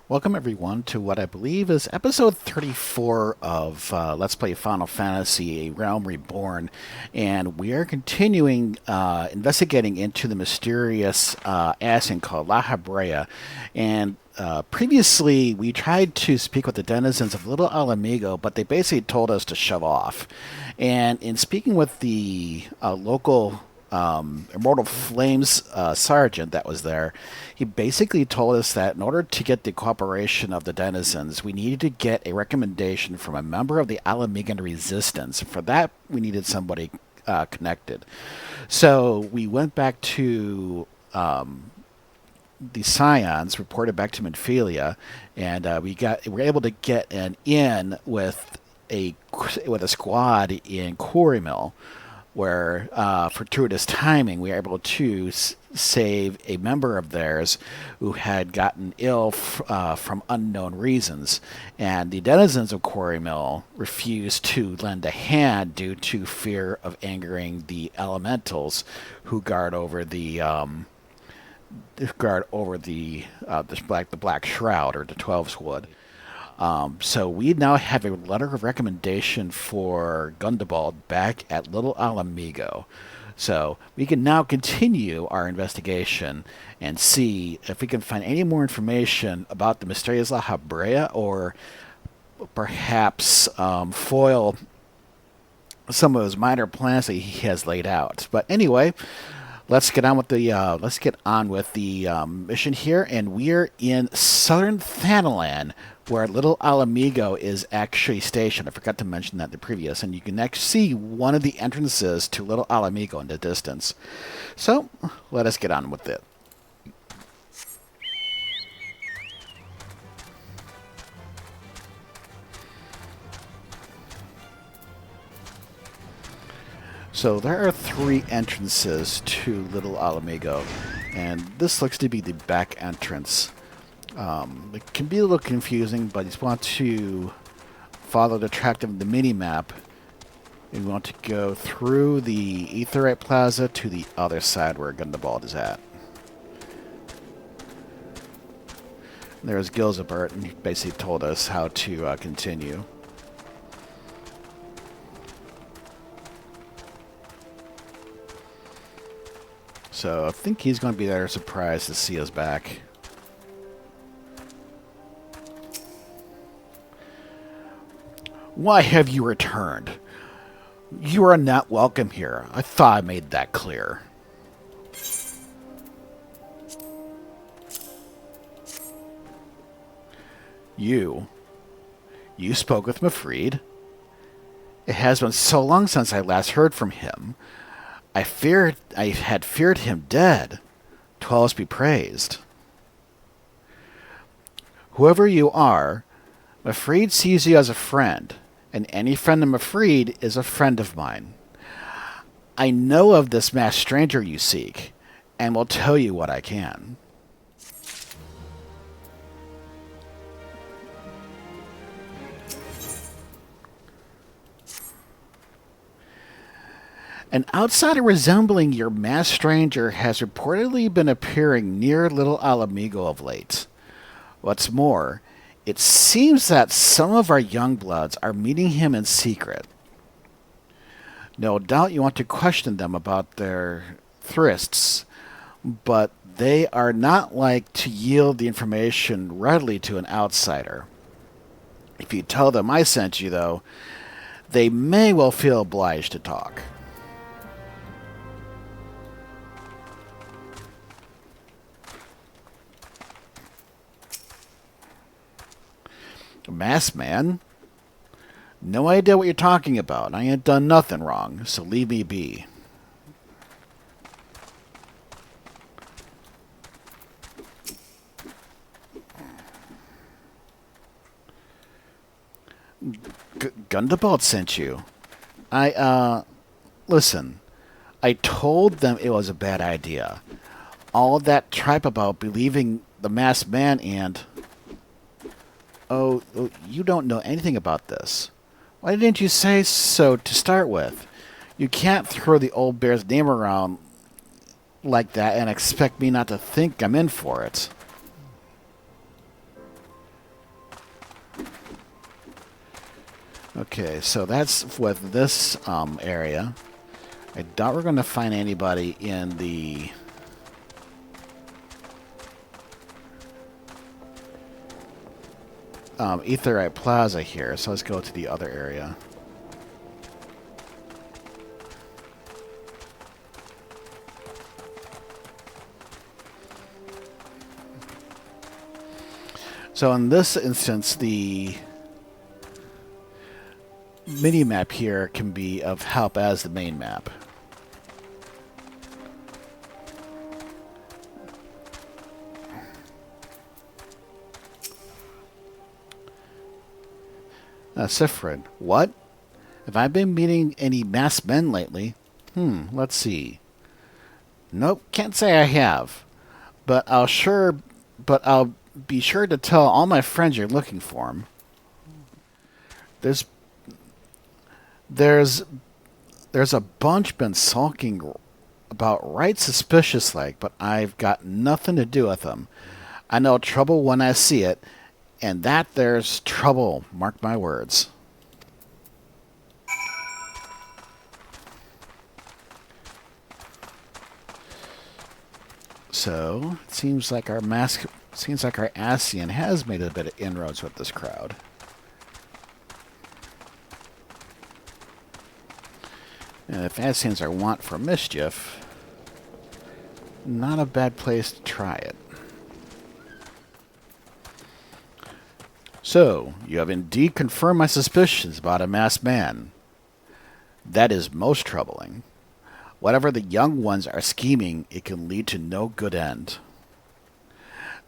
Welcome everyone to what I believe is episode 34 of Let's Play Final Fantasy: A Realm Reborn, and we are continuing investigating into the mysterious Ascian called Lahabrea. And previously, we tried to speak with the denizens of Little Ala Mhigo, but they basically told us to shove off. And in speaking with the local Immortal Flames sergeant that was there, he basically told us that in order to get the cooperation of the denizens, we needed to get a recommendation from a member of the Ala Mhigan Resistance. For that, we needed somebody connected. So we went back to the Scions, reported back to Minfilia, and we were able to get an in with a squad in Quarymill, where fortuitous timing, we were able to save a member of theirs who had gotten ill from unknown reasons. And the denizens of Quarrymill refused to lend a hand due to fear of angering the elementals who guard over the Black Shroud, or the Twelves Wood. So we now have a letter of recommendation for Gundabald back at Little Ala Mhigo. So we can now continue our investigation and see if we can find any more information about the mysterious Lahabrea, or perhaps foil some of those minor plans that he has laid out. But anyway, let's get on with the mission here, and we're in southern Thanalan, where Little Ala Mhigo is actually stationed. I forgot to mention that in the previous, and you can actually see one of the entrances to Little Ala Mhigo in the distance. So, let us get on with it. So there are three entrances to Little Ala Mhigo, and this looks to be the back entrance. It can be a little confusing, but you just want to follow the track of the mini-map, and you want to go through the Aetheryte Plaza to the other side where Gundabald is at. And there's Gilzabert, and he basically told us how to continue. So I think he's going to be there surprised to see us back. Why have you returned? You are not welcome here. I thought I made that clear. You spoke with Mifrid? It has been so long since I last heard from him. I had feared him dead. Twelves be praised. Whoever you are, Mifrid sees you as a friend, and any friend of Mifrid is a friend of mine. I know of this masked stranger you seek, and will tell you what I can. An outsider resembling your masked stranger has reportedly been appearing near Little Ala Mhigo of late. What's more, it seems that some of our young bloods are meeting him in secret. No doubt you want to question them about their thirsts, but they are not like to yield the information readily to an outsider. If you tell them I sent you, though, they may well feel obliged to talk. Masked man? No idea what you're talking about. I ain't done nothing wrong, so leave me be. Gundabald sent you. Listen. I told them it was a bad idea. All that tripe about believing the masked man and... Oh, you don't know anything about this. Why didn't you say so to start with? You can't throw the old bear's name around like that and expect me not to think I'm in for it. Okay, so that's with this area. I doubt we're going to find anybody in the Aetheryte Plaza here, so let's go to the other area. So in this instance, the mini-map here can be of help as the main map. Sifrin, what? Have I been meeting any masked men lately? Let's see. Nope, can't say I have. But I'll be sure to tell all my friends you're looking for them. There's a bunch been sulking about right suspicious like, but I've got nothing to do with them. I know trouble when I see it, and that there's trouble, mark my words. So, it seems like our Ascian has made a bit of inroads with this crowd. And if Ascians are wont for mischief, not a bad place to try it. So, you have indeed confirmed my suspicions about a masked man. That is most troubling. Whatever the young ones are scheming, it can lead to no good end.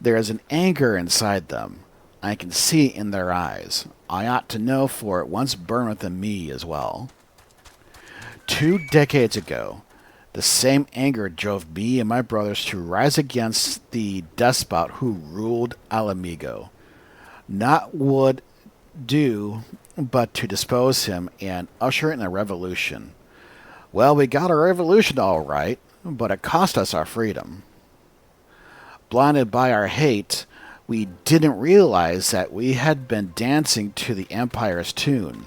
There is an anger inside them. I can see it in their eyes. I ought to know, for it once burned within me as well. 2 decades ago, the same anger drove me and my brothers to rise against the despot who ruled Ala Mhigo. Not would do but to dispose him and usher in a revolution. Well, we got a revolution all right, but it cost us our freedom. Blinded by our hate, we didn't realize that we had been dancing to the Empire's tune.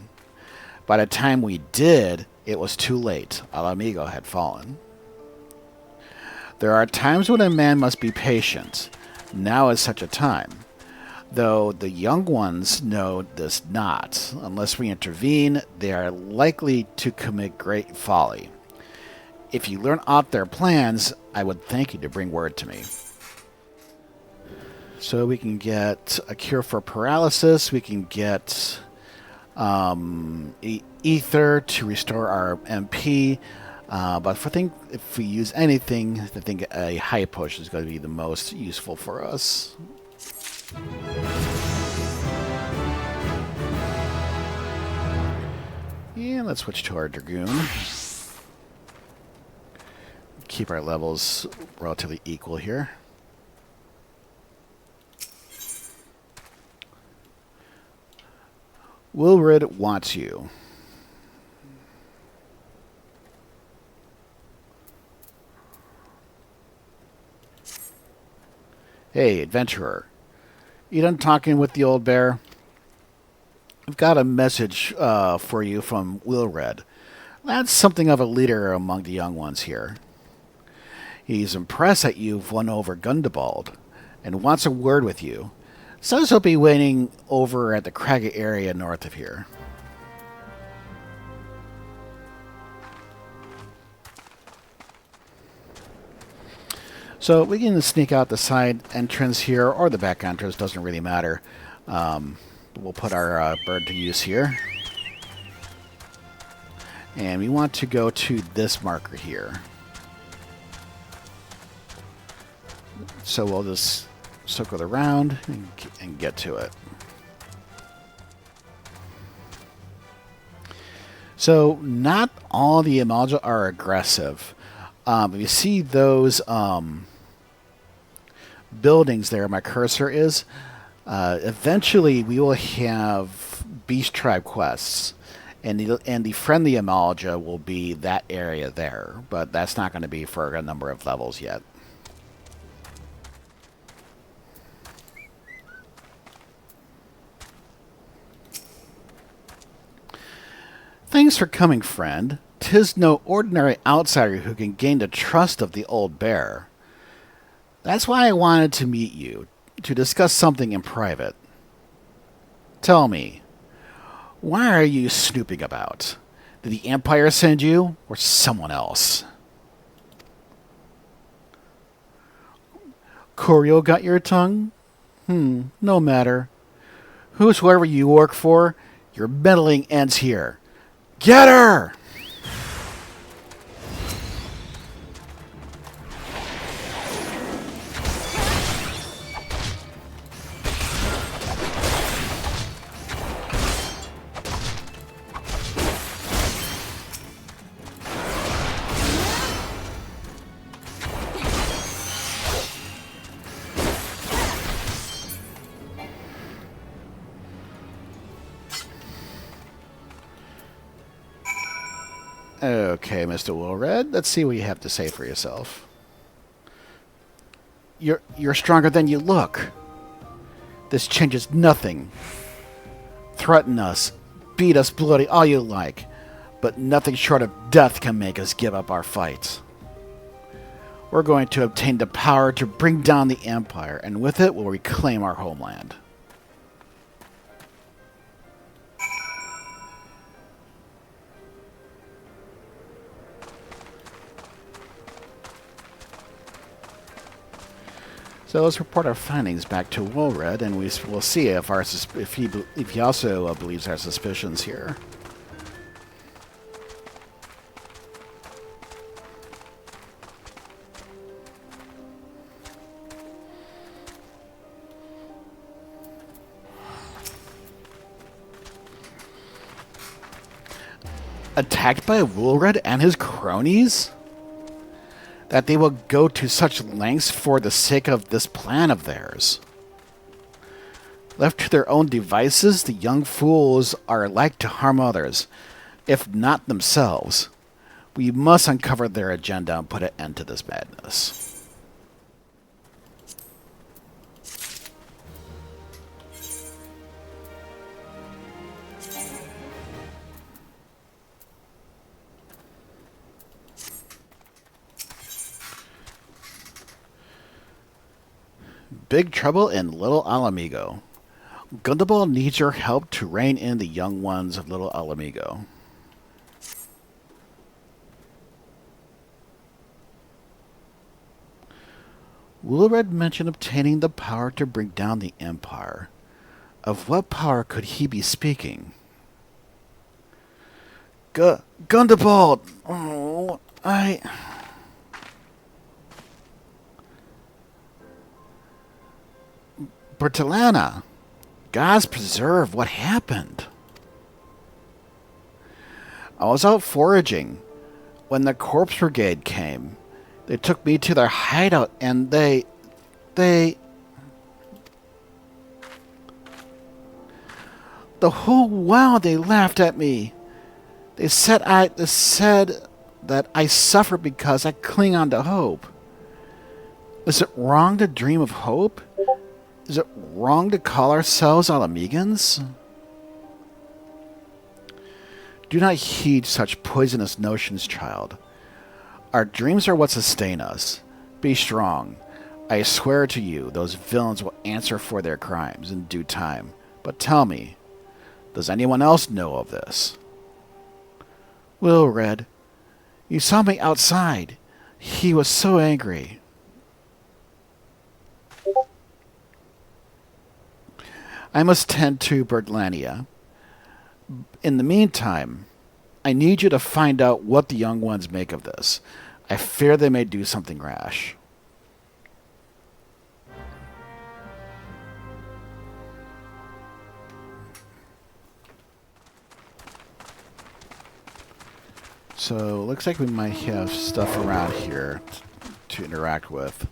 By the time we did, it was too late. Ala Mhigo had fallen. There are times when a man must be patient. Now is such a time. Though the young ones know this not. Unless we intervene, they are likely to commit great folly. If you learn aught their plans, I would thank you to bring word to me. So we can get a cure for paralysis. We can get ether to restore our MP. But if we use anything, I think a high potion is going to be the most useful for us. And let's switch to our Dragoon. Keep our levels relatively equal here. Wilred Wants You. Hey, adventurer. You done talking with the old bear? I've got a message for you from Wilred. That's something of a leader among the young ones here. He's impressed that you've won over Gundabald and wants a word with you. Says he'll be waiting over at the craggy area north of here. So we can sneak out the side entrance here or the back entrance, doesn't really matter. We'll put our bird to use here. And we want to go to this marker here. So we'll just circle around and get to it. So not all the Outtro are aggressive. If you see those buildings there, my cursor is, eventually we will have Beast Tribe quests. And the friendly Outtro will be that area there. But that's not going to be for a number of levels yet. Thanks for coming, friend. 'Tis no ordinary outsider who can gain the trust of the old bear. That's why I wanted to meet you, to discuss something in private. Tell me, why are you snooping about? Did the Empire send you, or someone else? Corio got your tongue? No matter. Whosoever you work for, your meddling ends here. Get her! Okay, Mr. Wilred, let's see what you have to say for yourself. You're stronger than you look. This changes nothing. Threaten us, beat us bloody all you like, but nothing short of death can make us give up our fights. We're going to obtain the power to bring down the Empire, and with it we'll reclaim our homeland. So let's report our findings back to Wilred, and we'll see if he also believes our suspicions here. Attacked by Wilred and his cronies? That they will go to such lengths for the sake of this plan of theirs. Left to their own devices, the young fools are like to harm others, if not themselves. We must uncover their agenda and put an end to this madness. Big trouble in Little Ala Mhigo. Gundabal needs your help to rein in the young ones of Little Ala Mhigo. Wilred mentioned obtaining the power to bring down the Empire. Of what power could he be speaking? Gundabal! Oh, Bertolana, God's preserve, what happened? I was out foraging when the corpse brigade came. They took me to their hideout and they... The whole while they laughed at me. They said that I suffer because I cling on to hope. Is it wrong to dream of hope? Is it wrong to call ourselves Ala Mhigans? Do not heed such poisonous notions, child. Our dreams are what sustain us. Be strong. I swear to you, those villains will answer for their crimes in due time. But tell me, does anyone else know of this? Wilred, you saw me outside. He was so angry. I must tend to Birdlania. In the meantime, I need you to find out what the young ones make of this. I fear they may do something rash. So, looks like we might have stuff around here to interact with.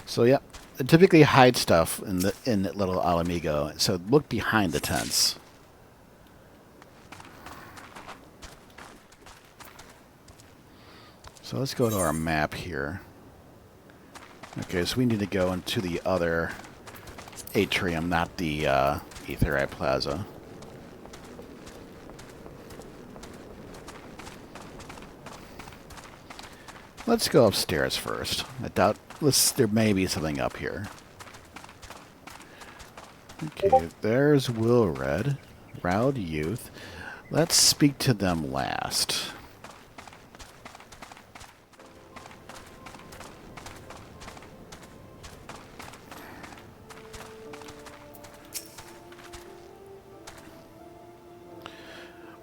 So yeah, they typically hide stuff in Little Ala Mhigo. So look behind the tents. So let's go to our map here. Okay, so we need to go into the other atrium, not the Aetheryte Plaza. Let's go upstairs first. I doubt there may be something up here. Okay, there's Wilred, Proud Youth. Let's speak to them last.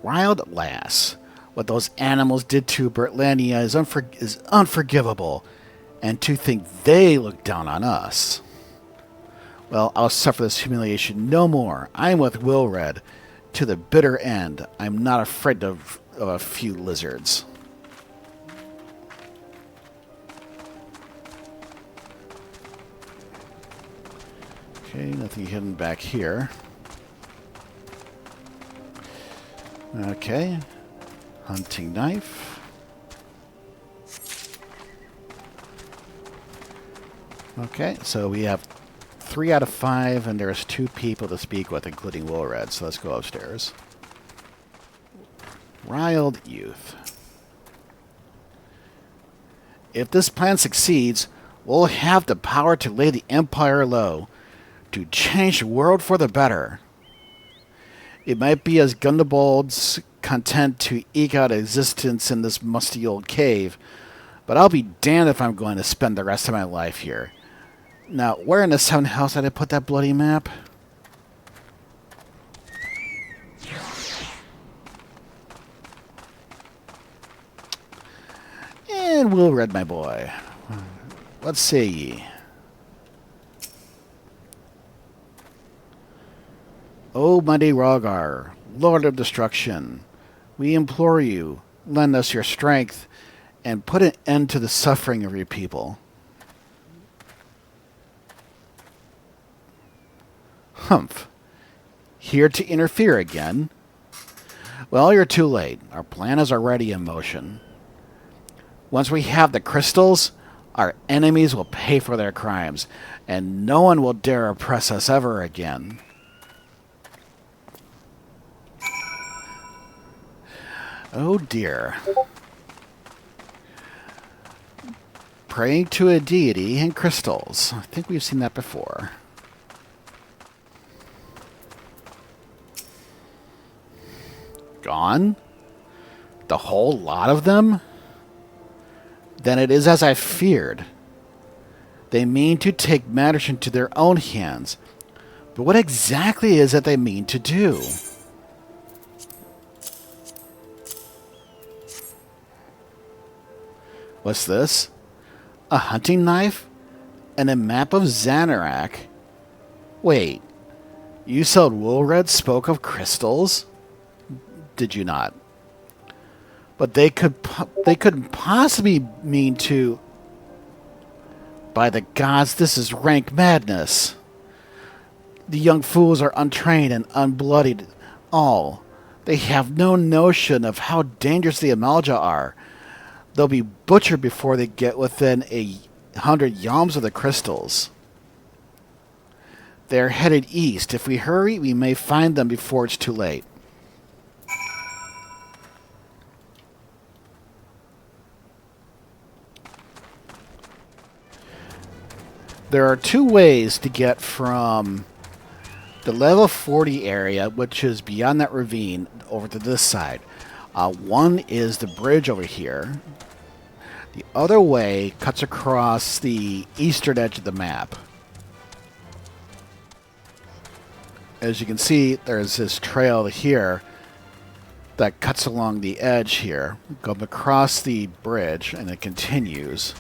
Wild Lass. What those animals did to Bertlandia is unforgivable, and to think they look down on us. Well, I'll suffer this humiliation no more. I'm with Wilred to the bitter end. I'm not afraid of a few lizards. Okay, nothing hidden back here. Okay. Hunting knife. Okay, so we have 3 out of 5, and there's 2 people to speak with, including Wilred, so let's go upstairs. Riled Youth. If this plan succeeds, we'll have the power to lay the Empire low, to change the world for the better. It might be as Gundabald's content to eke out existence in this musty old cave, but I'll be damned if I'm going to spend the rest of my life here. Now, where in the 7th house did I put that bloody map? And Wilred, my boy. What say ye? O mighty Rogar, Lord of Destruction, we implore you, lend us your strength, and put an end to the suffering of your people. Humph. Here to interfere again? Well, you're too late. Our plan is already in motion. Once we have the crystals, our enemies will pay for their crimes, and no one will dare oppress us ever again. Oh dear. Praying to a deity and crystals. I think we've seen that before. Gone? The whole lot of them? Then it is as I feared. They mean to take matters into their own hands. But what exactly is it they mean to do? What's this? A hunting knife? And a map of Xanarak? Wait, you said Wilred spoke of crystals? Did you not? But they couldn't possibly mean to... By the gods, this is rank madness. The young fools are untrained and unbloodied. All. They have no notion of how dangerous the Amalja are. They'll be butchered before they get within 100 yalms of the crystals. They're headed east. If we hurry, we may find them before it's too late. There are 2 ways to get from the level 40 area, which is beyond that ravine, over to this side. One is the bridge over here. The other way cuts across the eastern edge of the map. As you can see, there's this trail here that cuts along the edge here, goes across the bridge, and it continues.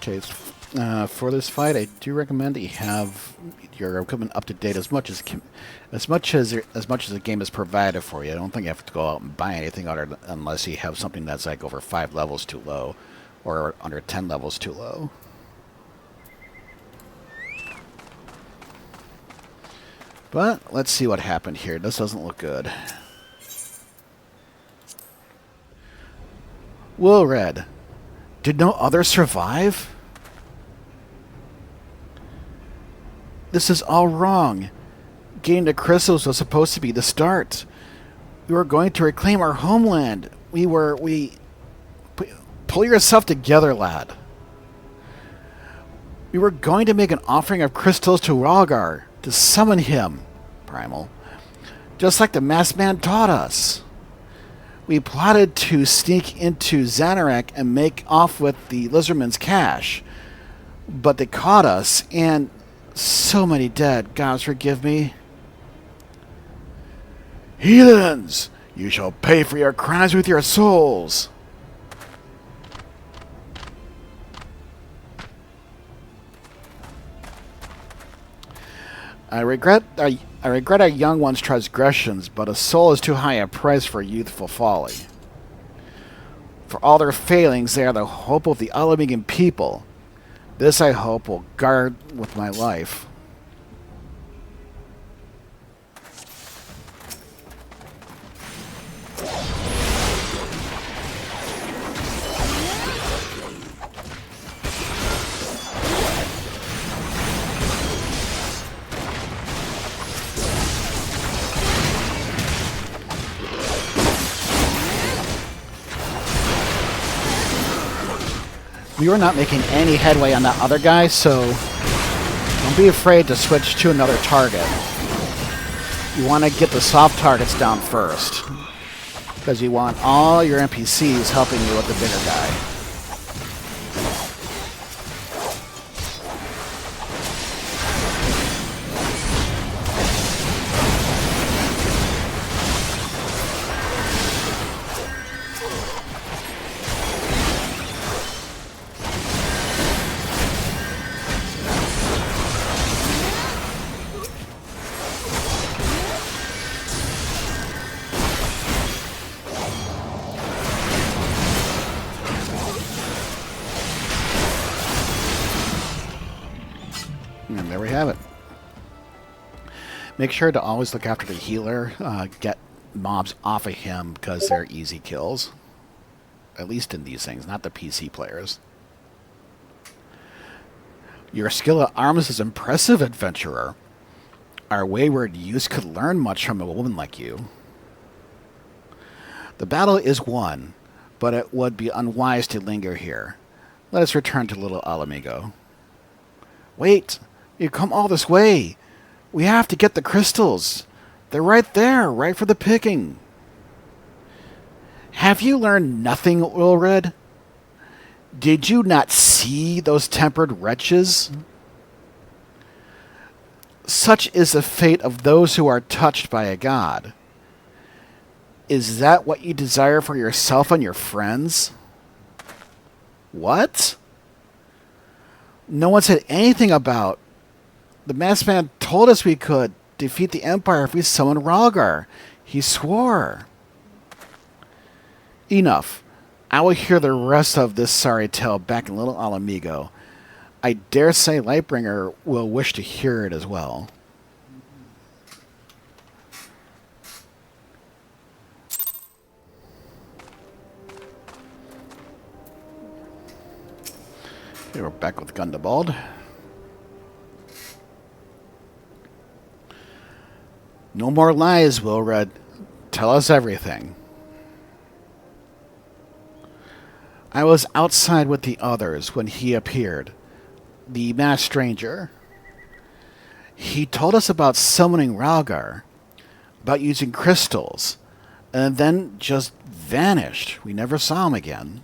Okay, For this fight, I do recommend that you have your equipment up to date as much as the game is provided for you. I don't think you have to go out and buy anything unless you have something that's like over 5 levels too low, or under 10 levels too low. But let's see what happened here. This doesn't look good. Wilred, did no others survive? This is all wrong. Getting the crystals was supposed to be the start. We were going to reclaim our homeland. Pull yourself together, lad. We were going to make an offering of crystals to Rhalgar to summon him, Primal. Just like the masked man taught us. We plotted to sneak into Xanarak and make off with the lizardman's cash. But they caught us, and so many dead. Gods forgive me. Heathens! You shall pay for your crimes with your souls! I regret our young one's transgressions, but a soul is too high a price for youthful folly. For all their failings, they are the hope of the Ala Mhigan people. This, I hope, will guard with my life. We were not making any headway on that other guy, so don't be afraid to switch to another target. You want to get the soft targets down first, because you want all your NPCs helping you with the bigger guy. And there we have it. Make sure to always look after the healer. Get mobs off of him because they're easy kills. At least in these things, not the PC players. Your skill at arms is impressive, adventurer. Our wayward youth could learn much from a woman like you. The battle is won, but it would be unwise to linger here. Let us return to Little Ala Mhigo. Wait! You've come all this way! We have to get the crystals! They're right there, right for the picking! Have you learned nothing, Wilred? Did you not see those tempered wretches? Such is the fate of those who are touched by a god. Is that what you desire for yourself and your friends? What? No one said anything about... The masked man told us we could defeat the Empire if we summoned Rhalgar. He swore. Enough. I will hear the rest of this sorry tale back in Little Ala Mhigo. I dare say Lightbringer will wish to hear it as well. Okay, we're back with Gundabald. No more lies, Wilred. Tell us everything. I was outside with the others when he appeared. The masked stranger. He told us about summoning Rhalgar, about using crystals, and then just vanished. We never saw him again.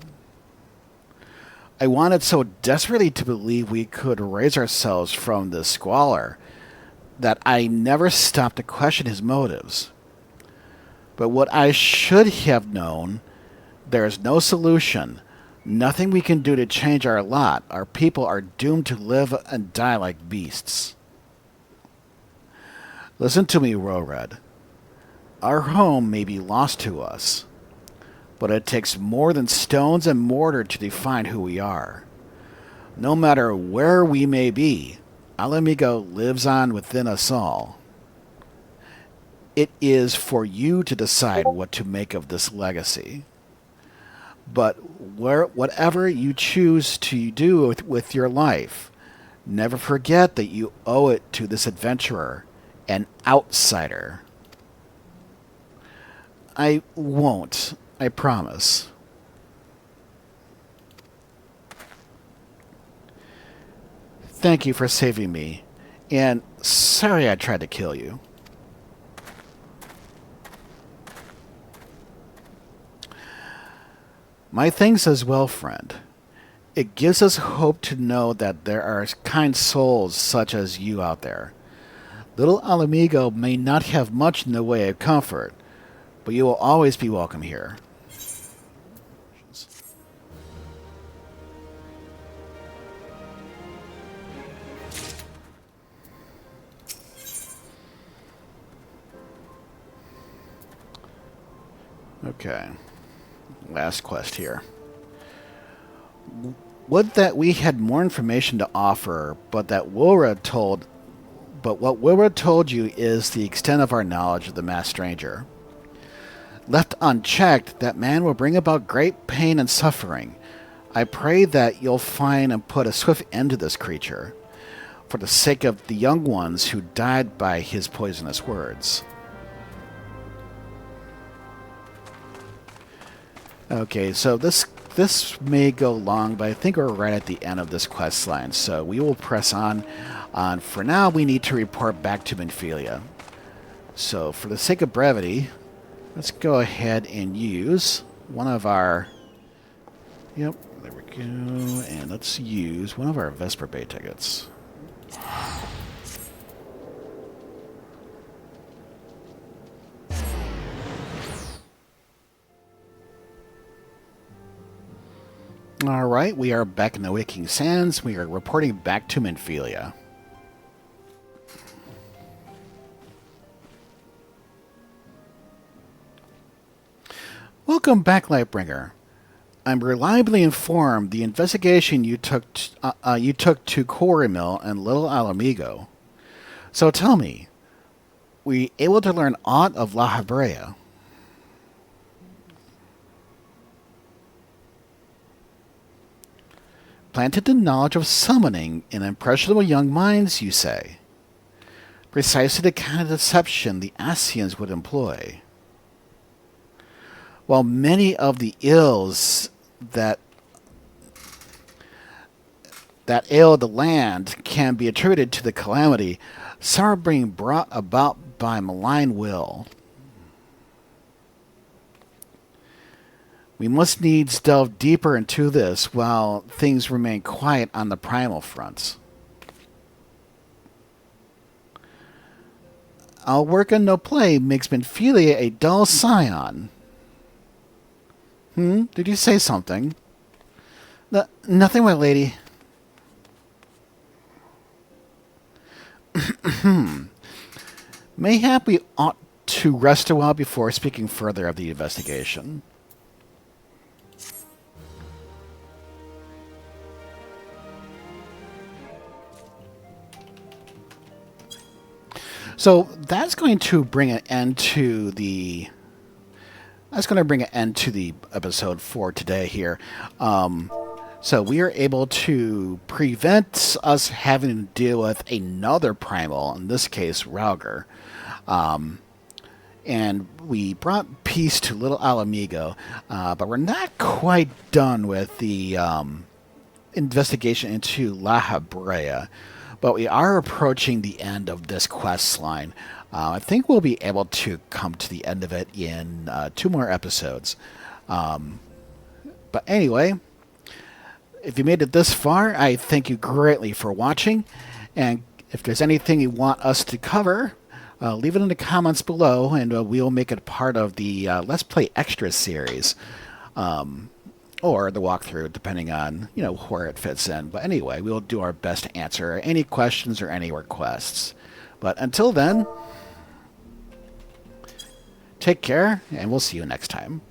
I wanted so desperately to believe we could raise ourselves from this squalor that I never stopped to question his motives. But what I should have known, there is no solution, Nothing we can do to change our lot. Our people are doomed to live and die like beasts. Listen to me, Wilred. Our home may be lost to us, but it takes more than stones and mortar to define who we are. No matter where we may be, Ala Mhigo lives on within us all. It is for you to decide what to make of this legacy. But whatever you choose to do with your life, never forget that you owe it to this adventurer, an outsider. I won't, I promise. Thank you for saving me, and sorry I tried to kill you. My thanks as well, friend. It gives us hope to know that there are kind souls such as you out there. Little Ala Mhigo may not have much in the way of comfort, but you will always be welcome here. Okay. Last quest here. Would that we had more information to offer, but what Wilred told you is the extent of our knowledge of the masked stranger. Left unchecked, that man will bring about great pain and suffering. I pray that you'll find and put a swift end to this creature, for the sake of the young ones who died by his poisonous words. Okay, so this may go long, but I think we're right at the end of this quest line, so we will press on. For now, we need to report back to Minfilia. So, for the sake of brevity, let's go ahead and use one of our... Yep, there we go. And let's use one of our Vesper Bay tickets. Alright, we are back in the Waking Sands. We are reporting back to Minfilia. Welcome back, Lightbringer. I'm reliably informed the investigation you took to Quarymill and Little Ala Mhigo. So tell me, were you able to learn aught of Lahabrea? Planted the knowledge of summoning in impressionable young minds, you say? Precisely the kind of deception the Ascians would employ. While many of the ills that ail the land can be attributed to the calamity, some are being brought about by malign will. We must needs delve deeper into this while things remain quiet on the primal fronts. Our work and no play makes Minfilia a dull scion. Did you say something? Nothing, my lady. Mayhap we ought to rest a while before speaking further of the investigation. So that's going to bring an end to the... That's going to bring an end to the episode for today here. So we are able to prevent us having to deal with another primal, in this case, Rauger. And we brought peace to Little Ala Mhigo, but we're not quite done with the investigation into Lahabrea. But we are approaching the end of this quest line. I think we'll be able to come to the end of it in 2 more episodes. But anyway, if you made it this far, I thank you greatly for watching. And if there's anything you want us to cover, leave it in the comments below, and we'll make it part of the Let's Play Extra series. or the walkthrough, depending on, where it fits in. But anyway, we'll do our best to answer any questions or any requests. But until then, take care, and we'll see you next time.